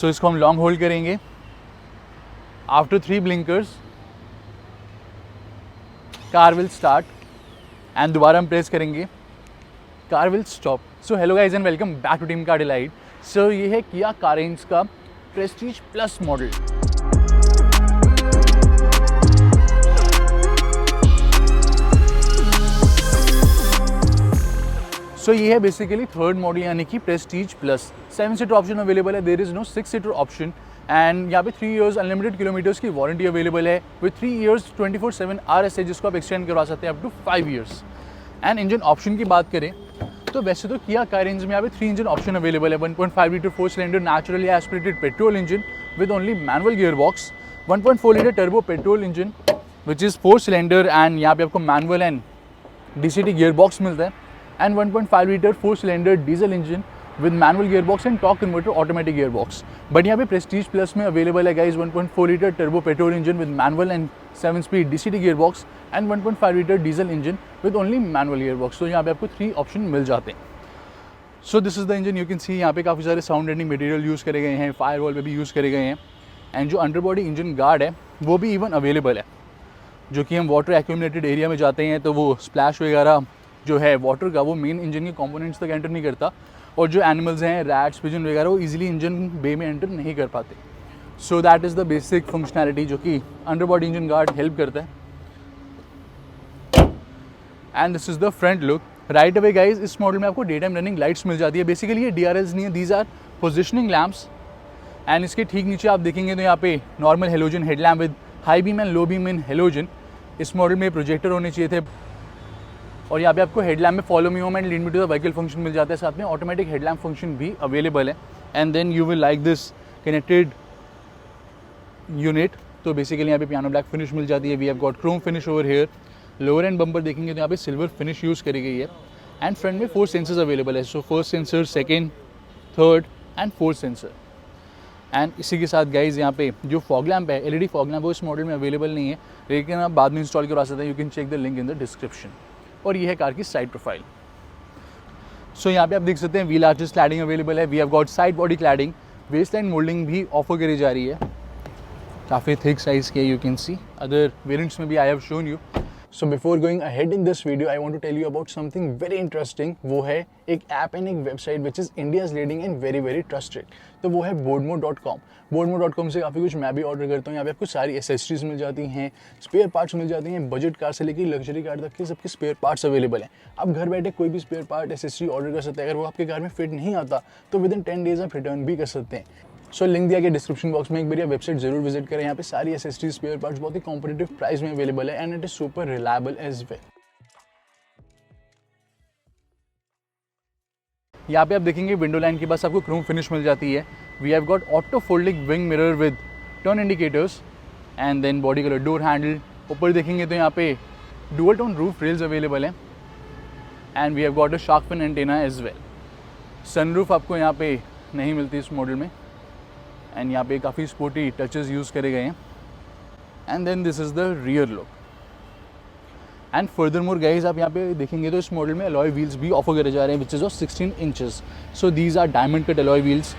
सो इसको हम long hold करेंगे। After 3 blinkers car will start and दोबारा हम प्रेस करेंगे, car will stop. So hello guys and welcome back to Team Car Delight. So ये है किया कारेंज का प्रेस्टीज प्लस मॉडल। सो ये है बेसिकली थर्ड मॉडल यानी कि Prestige Plus. 7 seater option available है, there is no 6 seater option and यहाँ पे 3 इयर्स अनलिमिटेड किलोमीटर्स की वारंटी अवेलेबल है विद 3 इयर्स 24/7 RSA जिसको आप एक्सटेंड करवा सकते हैं up to 5 years. And engine option की बात करें तो वैसे तो किया कारेंज में यहाँ पे 3 इंजन ऑप्शन अवेलेबल है। 1.5 litre 4 cylinder naturally aspirated petrol engine with only manual gear box, 1.4 litre turbo petrol engine which is 4 cylinder and यहाँ पे आपको manual and DCT gear box मिलता है, and 1.5 litre 4 cylinder diesel engine with manual gear box and torque converter automatic gear box. But यहाँ पे Prestige plus में available है guys 1.4 litre turbo petrol engine with manual and 7 speed DCT gear box and 1.5 litre diesel engine with only manual gear box. तो यहाँ पे आपको 3 option मिल जाते हैं। So this is the engine, you can सी यहाँ पे काफ़ी सारे साउंड एंडिंग मटेरियल यूज़ करे गए हैं, फायर वॉल पे भी यूज़ करे गए हैं एंड जो अंडर बॉडी इंजन गार्ड है वो भी इवन अवेलेबल है, जो कि हम वाटर एक्यूमुलेटेड एरिया में जाते हैं तो वो स्प्लैश वगैरह जो है वाटर का वो मेन इंजन के कंपोनेंट्स तक एंटर नहीं करता, और जो एनिमल्स हैं रैट्स पिजन वगैरह वो इजीली इंजन बे में एंटर नहीं कर पाते। So that is the basic functionality जो कि under body engine guard help करता है। And this is the front look. Right away guys इस मॉडल में आपको डे टाइम रनिंग लाइट्स मिल जाती है। बेसिकली ये DRLs नहीं है, these are positioning lamps and इसके ठीक नीचे आप देखेंगे तो यहाँ पे normal halogen headlamp with high beam and low beam in halogen. इस मॉडल में प्रोजेक्टर होने चाहिए थे, और यहाँ पे आपको हेडलैम्प में follow me home and lead me to the vehicle function मिल जाता है, साथ में ऑटोमेटिक हेडलैम्प फंक्शन भी अवेलेबल है। And then you will like this connected unit. तो बेसिकली यहाँ पे पियानो ब्लैक फिनिश मिल जाती है। We have got chrome finish over here. Lower end bumper देखेंगे तो यहाँ पे सिल्वर फिनिश यूज़ करी गई है एंड फ्रंट में 4 सेंसर्स अवेलेबल है। So first sensor, second, third and fourth sensor. And इसी के साथ गाइज यहाँ पे जो फॉग लैम्प है, LED फॉग लैम्प, वो इस मॉडल में अवेलेबल नहीं है, लेकिन आप बाद में इंस्टॉल करवा सकते हैं। You can check the link in the description. और ये है कार की साइड प्रोफाइल। सो यहाँ पे आप देख सकते हैं व्हील आर्चेस क्लैडिंग अवेलेबल है। We have got side body cladding, waist line moulding भी ऑफर करी जा रही है, काफ़ी थिक साइज़ की है। You can see other variants में भी I have shown you. So before going ahead in this video I want to tell you about something very interesting. वो है एक ऐप एंड एक website which is India's leading and very very trusted. तो वो है boardmo.com। boardmo.com से काफ़ी कुछ मैं भी ऑर्डर करता हूँ। यहाँ पे आपको सारी एसेसरीज मिल जाती हैं, स्पेयर पार्ट्स मिल जाती हैं, बजट कार से लेकर लग्जरी कार तक के सबके स्पेयर पार्ट्स अवेलेबल हैं। आप घर बैठे कोई भी स्पेयर पार्ट एसेसरी ऑर्डर कर सकते हैं। अगर वो आपके कार में फिट नहीं आता तो विद इन 10 डेज आप रिटर्न भी कर सकते हैं। सो लिंक दिया गया डिस्क्रिप्शन बॉक्स में, एक बार वेबसाइट जरूर विजिट करें। यहाँ पे सारी एसेसरीज स्पेयर पार्ट्स बहुत ही कॉम्पिटिटिव प्राइस में अवेलेबल है and it is super reliable as well. यहाँ पे आप देखेंगे विंडो लाइन के पास आपको क्रोम फिनिश मिल जाती है। We have got auto folding wing mirror with turn indicators and then body colour door handle. ऊपर देखेंगे तो यहाँ पे dual tone roof rails available हैं and we have got a shark fin antenna as well. Sunroof आपको यहाँ पे नहीं मिलती इस मॉडल में एंड यहाँ पे काफ़ी स्पोर्टी टचेस यूज़ करे गए हैं। And then this is the rear look. And furthermore guys आप यहाँ पे देखेंगे तो इस मॉडल में अलॉय व्हील्स भी ऑफर करे जा रहे हैं which is of 16 inches. So these are diamond cut alloy wheels.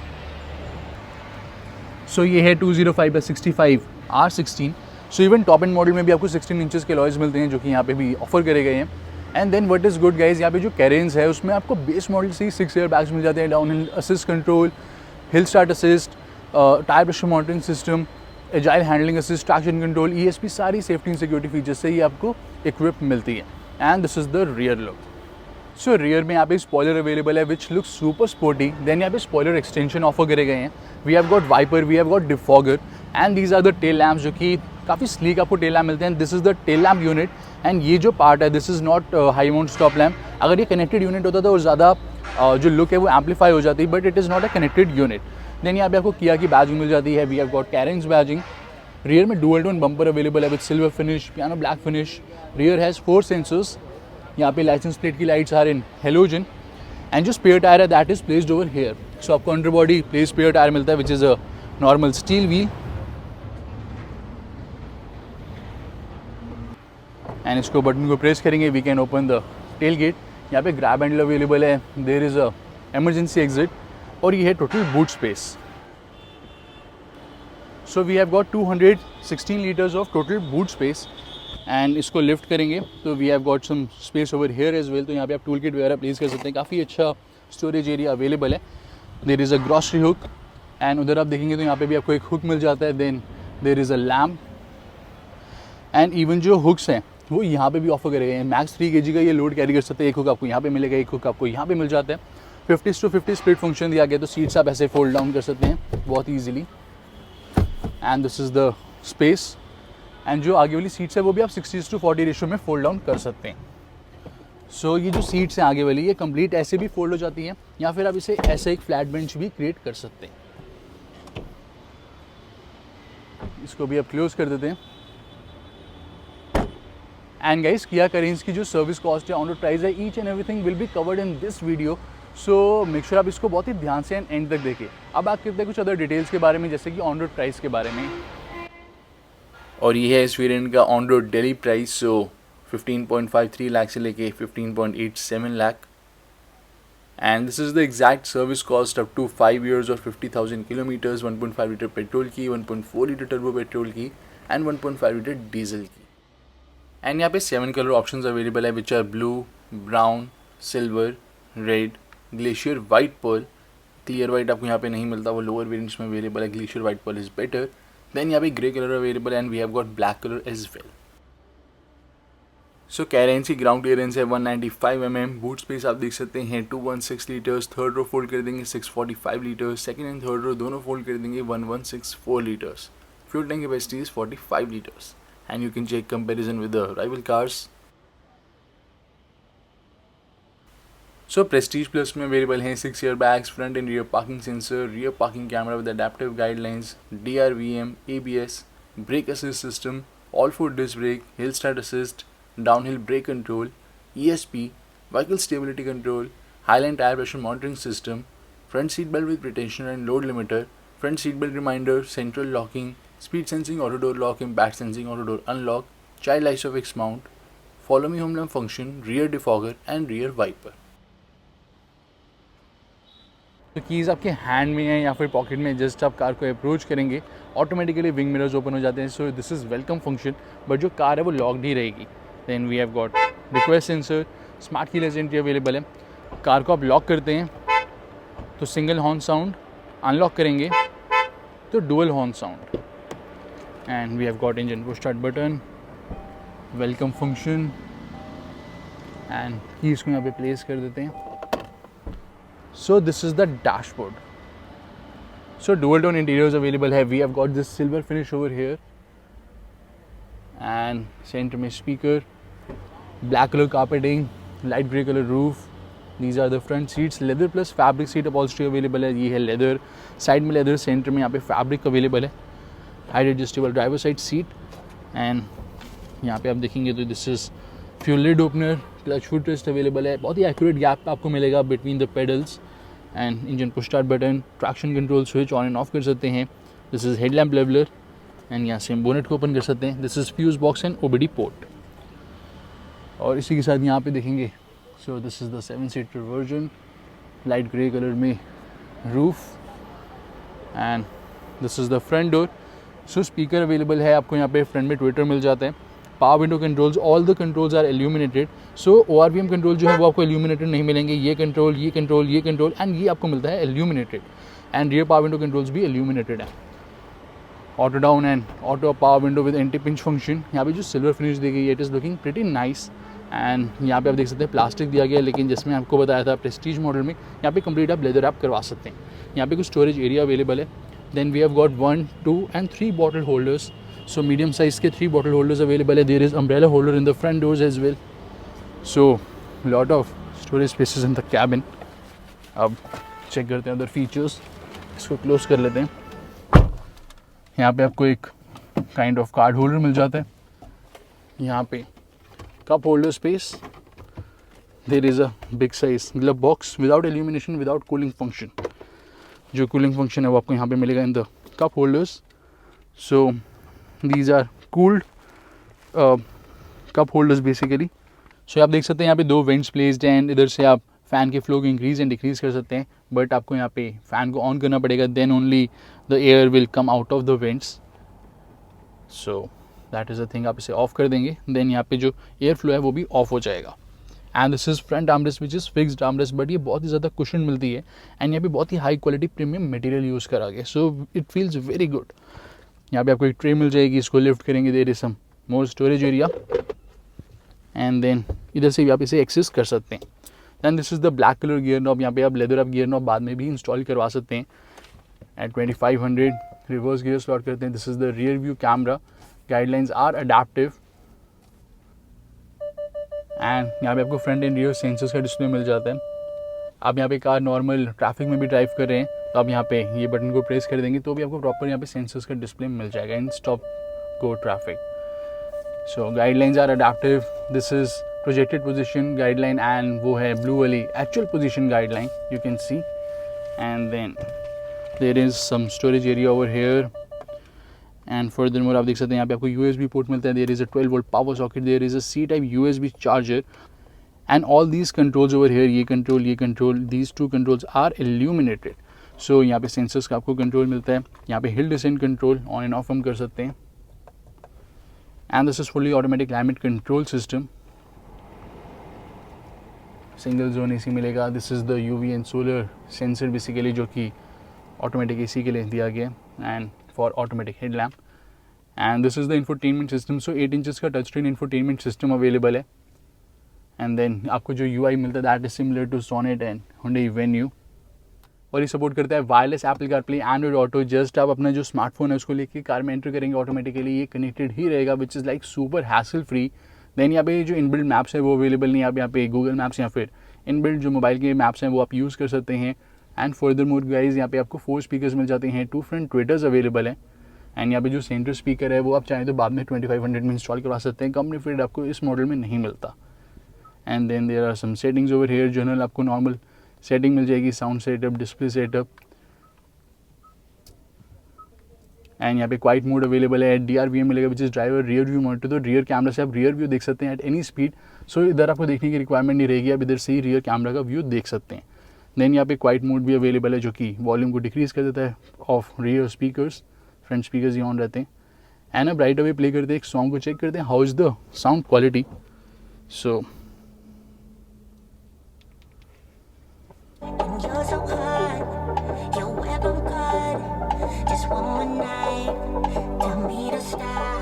So ये है 205/65 R16। So even top end model में भी आपको 16 इंचेस के अलॉयज मिलते हैं जो कि यहाँ पे भी ऑफर करे गए हैं। And then what is good guys, यहाँ पे जो कैरेंस है उसमें आपको बेस मॉडल से 6 एयर बैग्स मिल जाते हैं, down hill assist control, hill start assist, tyre pressure monitoring system, agile handling assist, traction control, ESP, सारी सेफ्टी एंड सिक्योरिटी फीचर्स से ही आपको इक्विप मिलती है। And this is the rear look. So rear में यहाँ पे स्पॉइलर अवेलेबल है which look super sporty. Then यहाँ पे स्पॉइलर एक्सटेंशन ऑफर करे गए हैं। We have got wiper, we have got defogger and these are the tail lamps जो कि काफ़ी स्लीक आपको टेल लैम्प मिलते हैं। This is the tail lamp unit and ये जो पार्ट है this is not high mount stop lamp. अगर ये कनेक्टेड यूनिट होता तो और ज़्यादा जो लुक है वो एम्पलीफाई हो जाती, but it is not a connected unit. Then यहाँ पे आपको किया की बैजिंग मिल जाती है। We have got Carens badging. Rear में डुअल टोन बम्पर अवेलेबल है with silver finish, piano black finish. Rear has 4 sensors. यहाँ पे लाइसेंस प्लेट की lights are in halogen and जो स्पेयर टायर है that is placed over here. So आपको under body place spare tyre मिलता है which is a normal steel wheel and इसको button को प्रेस करेंगे we can open the tail gate. यहाँ पे ग्रैब हैंडल अवेलेबल है, there is a emergency exit और ये है total boot space. So we have got 216 litres of total boot space and इसको लिफ्ट करेंगे तो we have got some space over here as well. तो यहाँ पे आप टूल किट वगैरह प्लेस कर सकते हैं, काफ़ी अच्छा स्टोरेज एरिया अवेलेबल है। देर is a grocery hook and उधर आप देखेंगे तो यहाँ पे भी आपको एक हुक मिल जाता है। Then there is a lamp and even जो हुक्स हैं वो यहाँ पे भी ऑफर करे गए हैं। मैक्स 3 kg का ये लोड कैरी कर सकते हैं। एक हुक आपको यहाँ पे मिलेगा, एक हुक आपको यहाँ पे मिल जाता है। 50:50 स्प्लिट फंक्शन दिया गया, तो सीट्स आप ऐसे फोल्ड डाउन कर सकते हैं बहुत easily. And this is the space and जो आगे वाली सीट्स है वो भी आप 60:40 रेशो में फोल्ड डाउन कर सकते हैं। सो ये जो सीट्स हैं आगे वाली, ये कंप्लीट ऐसे भी फोल्ड हो जाती हैं या फिर आप इसे ऐसे एक फ्लैट बेंच भी क्रिएट कर सकते हैं। इसको भी आप क्लोज कर देते हैं। एंड गाइस, किया करेंस की जो सर्विस कॉस्ट है, ऑन रोड प्राइस है, each and everything will be covered in this video. So make sure आप इसको बहुत ही ध्यान से एंड तक देखें। अब बात करते हैं कुछ अदर डिटेल्स के बारे में, जैसे कि ऑन रोड प्राइस के बारे में। और ये है इस वेरिएंट का on road Delhi price. So 15.53 lakh से लेके 15.87 lakh. And this is the exact service cost up to 5 years और 50,000 किलोमीटर्स, 1.5 लीटर पेट्रोल की, 1.4 लीटर टर्बो पेट्रोल की एंड 1.5 लीटर डीजल की। एंड यहाँ पे 7 कलर ऑप्शंस अवेलेबल है, which are blue, brown, silver, red, glacier white pearl. Clear white आपको यहाँ पे नहीं मिलता, वो लोअर वेरिएंट्स में अवेलेबल है। Glacier white pearl is better. Then यहाँ पे ग्रे कलर अवेलेबल है and we have got black colour as well. So Carens की ग्राउंड क्लियरेंस है 195 mm। बूट स्पेस आप देख सकते हैं 216 लीटर्स। थर्ड रो फोल्ड कर देंगे 645 litres. Second and third row दोनों फोल्ड कर देंगे 1164 litres. Fuel tank capacity is 45 litres and you can check comparison with the rival cars. So prestige plus में अवेलेबल हैं 6 airbags, front and rear parking sensor, rear parking camera with adaptive guidelines, DRVM, ABS, brake assist system, all 4 disc brake, hill start assist, downhill brake control, ESP, vehicle stability control, Highline tire pressure monitoring system, front seat belt with pretensioner and load limiter, front seat belt reminder, central locking, speed sensing auto door lock, impact sensing auto door unlock, child ISOFIX mount, follow me home lamp function, rear defogger and rear wiper. तो keys आपके hand में है या फिर pocket में, just आप car को approach करेंगे ऑटोमेटिकली विंग मिरर्स ओपन हो जाते हैं। So this is welcome function, but जो कार है वो लॉक्ड ही रहेगी। Then we have got request sensor, smart keyless entry available है। कार को आप लॉक करते हैं तो सिंगल हॉर्न साउंड, अनलॉक करेंगे तो dual horn sound. And we have got engine push start button, welcome function and keys को यहाँ पे प्लेस कर देते हैं। So this is the dashboard. So dual tone interiors available है. We have got this silver finish over here and center में speaker, black color carpeting, light grey color roof. These are the front seats. Leather plus fabric seat upholstery available है. ये है leather, side में leather, center में यहाँ पे fabric available है. Height adjustable driver side seat and यहाँ पे आप देखेंगे तो this is fuel lid opener, clutch foot rest available है। बहुत ही एक्यूरेट गैप आपको मिलेगा between the pedals and engine push start button, traction control switch on and off कर सकते हैं। This is headlamp leveller and यहाँ से हम बोनेट को ओपन कर सकते हैं। This is fuse box and OBD port. और इसी के साथ यहाँ पे देखेंगे so this is the seven seater version, light grey colour में roof and this is the front door. So speaker available है आपको यहाँ पे, फ्रंट में ट्विटर मिल जाता है। Power window controls, all the controls are illuminated. So ORVM control जो है वो आपको इल्यूमिनेटेड नहीं मिलेंगे। ये कंट्रोल, ये कंट्रोल, ये कंट्रोल एंड ये आपको मिलता है illuminated. And rear power window controls भी इल्यूमिनेटेड है। Auto down and auto power window with anti pinch function. यहाँ पे जो सिल्वर फिनिश दी गई है, it is looking pretty nice. And यहाँ पे आप देख सकते हैं प्लास्टिक दिया गया है, लेकिन जिसमें आपको बताया था प्रेस्टीज मॉडल में यहाँ पे कंप्लीट आप लेदर रैप करवा सकते हैं। यहाँ पे कुछ स्टोरेज एरिया अवेलेबल है। Then we have got 1, 2 and 3 bottle holders. So medium size के 3 bottle holders available है. There is umbrella holder in the front doors as well. So lot of storage spaces in the cabin. अब check करते हैं other features. इसको close कर लेते हैं। यहाँ पे आपको एक काइंड ऑफ कार्ड होल्डर मिल जाता है। यहाँ पे cup holder space. There is a big size glove box without illumination, without cooling function. जो कूलिंग फंक्शन है वो आपको यहाँ पे मिलेगा in the cup holders. So these are cooled cup holders basically. So आप देख सकते हैं यहाँ पे 2 वेंट्स प्लेस्ड हैं एंड इधर से आप फ़ैन के फ्लो को इंक्रीज़ एंड डिक्रीज़ कर सकते हैं, बट आपको यहाँ पे फ़ैन को ऑन करना पड़ेगा, then only the air will come out of the vents. So that is the thing. आप इसे ऑफ कर देंगे, देन यहाँ पे जो एयर फ्लो है वो भी ऑफ हो जाएगा. And this is front armrest which is fixed armrest, but ये बहुत ही ज़्यादा कुशन मिलती है एंड यहाँ पे बहुत ही high quality premium material use करा गया, so it feels very good. यहाँ पे आपको एक ट्रे मिल जाएगी, इसको लिफ्ट करेंगे, there is some more storage area and then इधर से भी आप इसे एक्सेस कर सकते हैं. Then this is the black colour gear knob. यहाँ पे आप लेदर अप गियर नॉब बाद में भी इंस्टॉल करवा सकते हैं. एट 2500 रिवर्स गियर स्लॉट करते हैं. This is the rear view camera. Guidelines are adaptive and यहाँ पे आपको फ्रंट एंड रियर सेंसर्स का डिस्प्ले मिल जाता है. आप यहाँ पे कार नॉर्मल ट्रैफिक में भी ड्राइव कर रहे हैं तो आप यहाँ पे ये बटन को प्रेस कर देंगे तो भी आपको प्रॉपर यहाँ पे सेंसर्स का डिस्प्ले मिल जाएगा in stop go traffic. So guidelines are adaptive. This is projected position guideline and वो है ब्लू वाली actual position guideline, you can see. And then there is some storage area over here and furthermore आप देख सकते हैं यहाँ पे आपको USB पोर्ट मिलता है. There is a 12 volt power socket, there is a C type USB charger and all these controls over here. ये control these two controls are illuminated. So यहाँ पे सेंसर्स का आपको कंट्रोल मिलता है. यहाँ पे hill descent control on and off हम कर सकते हैं. And this is fully automatic climate control system. Single zone AC मिलेगा. This is the UV and solar sensor basically जो कि ऑटोमेटिक AC के लिए दिया गया and for automatic headlamp. And this is the infotainment system. So 8 inches का touch screen infotainment system available है. And then आपको जो UI मिलता है that is similar to Sonet and Hyundai Venue. और ये सपोर्ट करता है wireless Apple CarPlay, Android Auto. Just आप अपना जो स्मार्टफोन है उसको लेके कार में एंटर करेंगे ऑटोमेटिकली ये कनेक्टेड ही रहेगा, which is like super hassle free. Then यहाँ पे जो इनबिल्ड मैप्स है वो अवेलेबल नहीं. आप यहाँ पे गूगल मैप्स या फिर इनबिल्ड जो मोबाइल के मैप्स हैं वो आप यूज़ कर सकते हैं. एंड फर्दर मोर गाइज यहाँ पे आपको 4 स्पीकर्स मिल जाते हैं. 2 फ्रंट ट्विटर्स अवेलेबल हैं. एंड यहाँ पे जो सेंटर स्पीकर है वो आप चाहें तो बाद में 2500 में इंस्टॉल करवा सकते हैं. कंपनी फिट आपको इस मॉडल में नहीं मिलता. And then there are some settings over here. General आपको नॉर्मल सेटिंग मिल जाएगी, sound setup, display setup. And यहाँ पे क्वाइट मोड अवेलेबल है. DRVM मिलेगा which is driver rear view monitor. तो रियर कैमरा से आप रियर व्यू देख सकते हैं एट एनी स्पीड. सो इधर आपको देखने की रिक्वायरमेंट नहीं रहेगी, आप इधर से ही रियर कैमरा का व्यू देख सकते हैं. देन यहाँ पे क्वाइट मोड भी अवेलेबल है जो कि वॉल्यूम को डिक्रीज़ कर देता है of rear speakers. Front speakers he on रहते हैं. एंड अब राइट अवे प्ले करते हैं, एक सॉन्ग को चेक करते हैं how is the sound quality. So You're so hot, your web I'm cut. Just one more night, tell me to stop.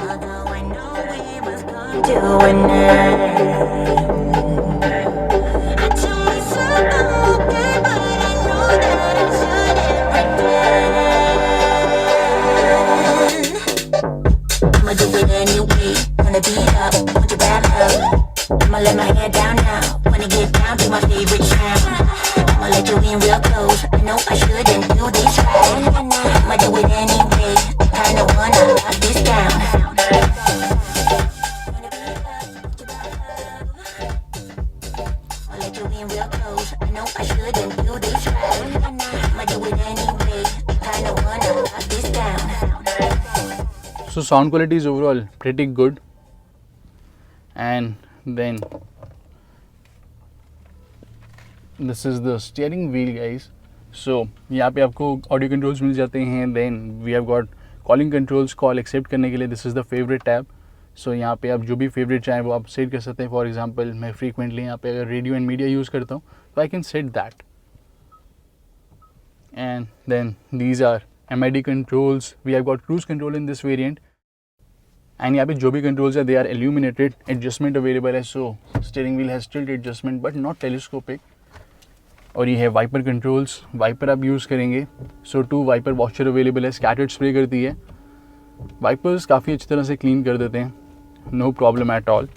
Although I know we was gonna do it now. I tell myself I'm okay, but I know that I shouldn't pretend. I'ma do it anyway, wanna beat up, want your bad love. I'ma let my hair down now. Wanna get down to my favorite sound. I'ma let you in real close. I know I shouldn't do this right. I'ma do it anyway. I kinda wanna lock this down. I'ma let you in real close. I know I shouldn't do this right. I'ma do it anyway. I kinda wanna lock this down. so sound quality is overall pretty good. And then this is the steering wheel guys. So यहाँ पे आपको audio controls मिल जाते हैं. Then we have got calling controls, call accept करने के लिए. This is the favourite tab. So यहाँ पे आप जो भी फेवरेट चाहें वो आप सेट कर सकते हैं. फॉर एग्जांपल मैं फ्रीक्वेंटली यहाँ पे अगर रेडियो एंड मीडिया यूज़ करता हूँ तो I can set that. And then these are MID controls. We have got cruise control in this variant. And यहाँ पे जो भी कंट्रोल्स है they are illuminated. Adjustment available है. So steering wheel has tilt adjustment but not telescopic. और ये है wiper controls. Wiper आप यूज़ करेंगे. सो 2 वाइपर वॉशर अवेलेबल है. स्कैटर्ड स्प्रे करती है. वाइपर्स काफ़ी अच्छी तरह से क्लीन कर देते हैं, no problem at all.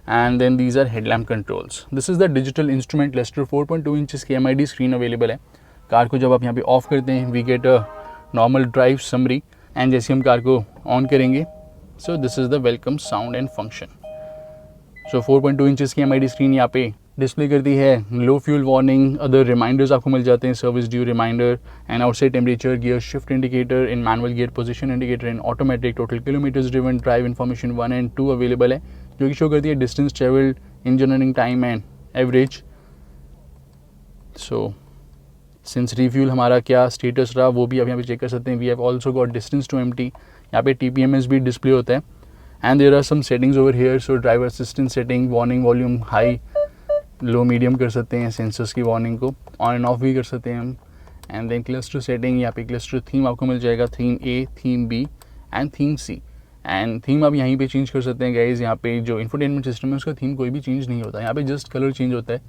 And then these are headlamp controls. This is the digital instrument cluster. 4.2 inches की MID स्क्रीन अवेलेबल है. कार को जब आप यहाँ पे ऑफ करते हैं we get a normal drive summary. And जैसे हम कार को ऑन करेंगे so this is the welcome sound and function. So 4.2 inches की MID स्क्रीन यहाँ पे डिस्प्ले करती है. Low fuel warning, other reminders आपको मिल जाते हैं, service due reminder and outside temperature, gear shift indicator in manual, gear position indicator in automatic, total kilometres driven, drive information 1 and 2 available है जो कि शो करती है distance travelled engine running time and average. So since refuel हमारा क्या status रहा वो भी आप यहाँ पे चेक कर सकते हैं. We have also got distance to empty. यहाँ पे TPMS भी डिस्प्ले होता है. And there are some settings over here. So driver assistant setting, warning volume high low medium कर सकते हैं. सेंसर्स की वार्निंग को ऑन एंड ऑफ भी कर सकते हैं हम. एंड देन क्लस्टर सेटिंग, यहाँ पे क्लस्टर थीम आपको मिल जाएगा. Theme A, theme B and theme C. And theme आप यहीं पे चेंज कर सकते हैं गाइज. यहाँ पे जो इंफोटेनमेंट सिस्टम है उसका थीम कोई भी चेंज नहीं होता. यहाँ पे जस्ट कलर चेंज होता है.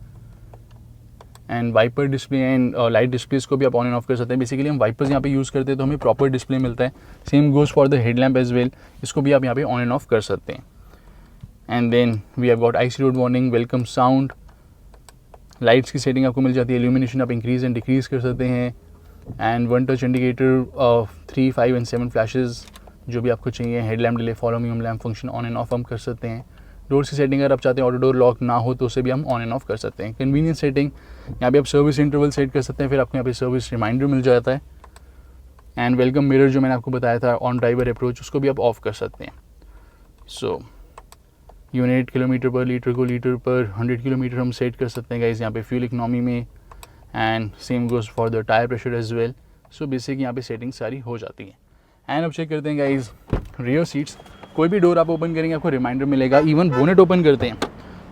And wiper display and light displays को भी आप ऑन एंड ऑफ कर सकते हैं. बेसिकली हम वाइपर्स यहाँ पे यूज़ करते हैं तो हमें प्रॉपर डिस्प्ले मिलता है. Same goes for the headlamp as well. इसको भी आप यहाँ पे ऑन एंड ऑफ कर सकते हैं. And then we have got IC road warning, welcome sound. Lights की सेटिंग आपको मिल जाती है. इल्यूमिनेशन आप इंक्रीज एंड डिक्रीज कर सकते हैं. And 1 touch indicator, 3, 5 and 7 flashes जो भी आपको चाहिए. Headlamp delay, follow me home lamp function on and off हम कर सकते हैं. डोर्स की सेटिंग अगर आप चाहते हैं ऑटो डोर लॉक ना हो तो उसे भी हम ऑन एंड ऑफ कर सकते हैं. कन्वीनियंस सेटिंग, यहाँ पे आप सर्विस इंटरवल सेट कर सकते हैं. फिर आपको यहाँ पे सर्विस रिमाइंडर मिल जाता है. एंड वेलकम मिरर जो मैंने आपको बताया था ऑन ड्राइवर अप्रोच, उसको भी आप ऑफ कर सकते हैं. सो यूनिट किलोमीटर पर लीटर को लीटर पर 100 किलोमीटर हम सेट कर सकते हैं गाइज यहाँ पे फ्यूल इकनॉमी में. And same goes for the tyre pressure as well. So basic यहाँ पे सेटिंग सारी हो जाती है. एंड अब चेक करते हैं गाइज रियर सीट्स. कोई भी डोर आप ओपन करेंगे आपको रिमाइंडर मिलेगा. इवन बोनेट ओपन करते हैं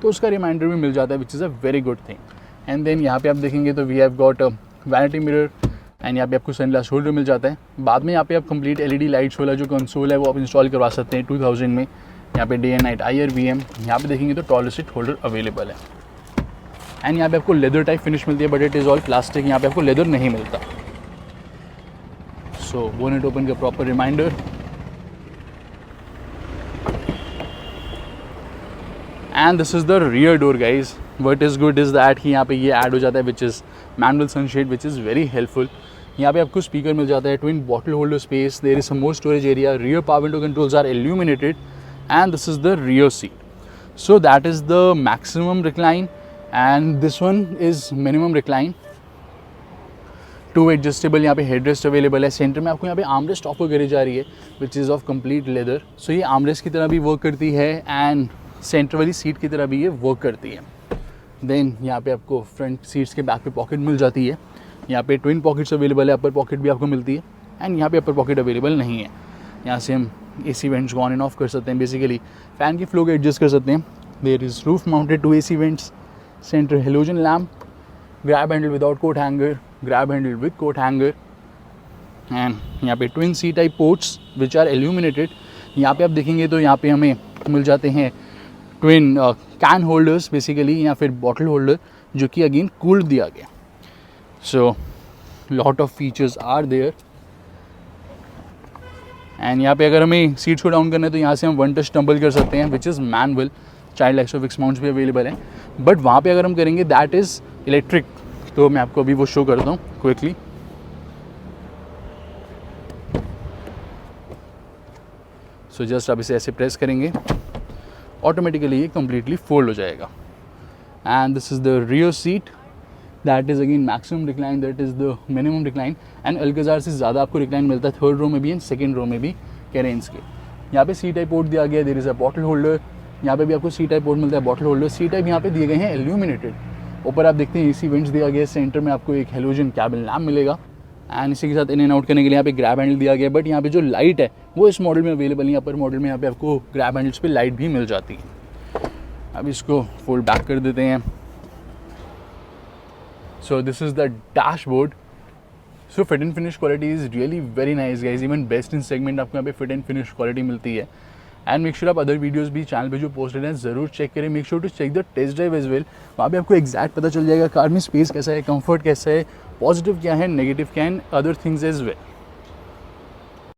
तो उसका रिमाइंडर भी मिल जाता है, which is a very good thing. And then यहाँ पे आप देखेंगे तो we have got vanity mirror. And यहाँ पे आपको सनग्लास होल्डर मिल जाता है. बाद में यहाँ पे आप कंप्लीट LED लाइट्स वाला जो कंसोल है वो आप इंस्टॉल करवा सकते हैं 2000 में. यहाँ पे डे एंड नाइट IR/VM. यहाँ पे देखेंगे तो टॉयलेट सीट होल्डर अवेलेबल है. एंड यहाँ पे आपको लेदर टाइप फिनिश मिलती है but it is all plastic. यहाँ पे आपको लेदर नहीं मिलता. सो बोनेट ओपन का proper reminder. And this is the rear door guys. What is good is that कि यहाँ पे ये ऐड हो जाता है which is manual sunshade which is very helpful. यहाँ पे आपको स्पीकर मिल जाता है. Twin bottle holder space. There is some more storage area. Rear power window controls are illuminated. And this is the rear seat. So that is the maximum recline and this one is minimum recline. 2 adjustable यहाँ पे headrest available है. Centre में आपको यहाँ पे armrest offer करी जा रही है which is of complete leather. So ये आर्मरेस्ट की तरह भी वर्क करती है एंड सेंटर वाली सीट की तरह भी ये वर्क करती है. देन यहाँ पे आपको फ्रंट सीट्स के बैक पे पॉकेट मिल जाती है. यहाँ पे ट्विन पॉकेट्स अवेलेबल है. अपर पॉकेट भी आपको मिलती है. एंड यहाँ पे अपर पॉकेट अवेलेबल नहीं है. यहाँ से हम AC वेंट्स को ऑन एंड ऑफ कर सकते हैं. बेसिकली फ़ैन की फ्लो को एडजस्ट कर सकते हैं. There is roof mounted 2 AC vents. Centre halogen lamp. Grab handle without coat hanger. Grab handle with coat hanger. And यहाँ पे twin C type ports which are illuminated. यहाँ पे आप देखेंगे तो यहाँ पे हमें मिल जाते हैं ट्विन कैन होल्डर्स बेसिकली या फिर बॉटल होल्डर जो कि अगेन कूल्ड दिया गया. So lot of features are there. And यहाँ पे अगर हमें सीट्स को डाउन करना है तो यहाँ से हम 1 टच टम्बल कर सकते हैं which is manual. Child isofix mounts भी अवेलेबल हैं बट वहाँ पे अगर हम करेंगे दैट इज़ इलेक्ट्रिक. तो मैं आपको अभी वो शो करता हूँ क्विकली. सो जस्ट आप इसे ऐसे प्रेस करेंगे ऑटोमेटिकली ये कम्प्लीटली फोल्ड हो जाएगा. And this is the rear seat. That is again maximum recline. That is the minimum recline. And Alcazar से ज़्यादा आपको रिक्लाइन मिलता है 3rd रो में भी एंड 2nd रो में भी कैरेंस के. यहाँ पे C टाइप पोर्ट दिया गया. There is a bottle holder. यहाँ पे भी आपको C टाइप पोर्ट मिलता है. बॉटल होल्डर C टाइप यहाँ पे दिए गए हैं illuminated. ऊपर आप देखते हैं AC वेंट्स दिया गया है. सेंटर में आपको एक हेलोजन कैबिन लैम्प मिलेगा. एंड इसी के साथ इन एंड आउट करने के लिए यहाँ पे ग्रैब हैंडल दिया गया है. बट यहाँ पे जो लाइट है वो इस मॉडल में अवेलेबल नहीं है. अपर मॉडल में यहाँ पे आपको ग्रैब हैंडल्स पे लाइट भी मिल जाती है. अब इसको फोल्ड बैक कर देते हैं. So this is the dashboard. So fit and finish quality is really very nice guys. Even best in segment आपको यहाँ पे फिट एंड फिनिश क्वालिटी मिलती है. एंड मेक श्योर आप अदर वीडियोस भी चैनल पे जो पोस्टेड हैं ज़रूर चेक करें. Make sure to check the test drive as well. वहाँ पे आपको एग्जैक्ट पता चल जाएगा कार में स्पेस कैसा है, कंफर्ट कैसा है, पॉजिटिव क्या है, नेगेटिव क्या है, अदर थिंग्स एज वेल.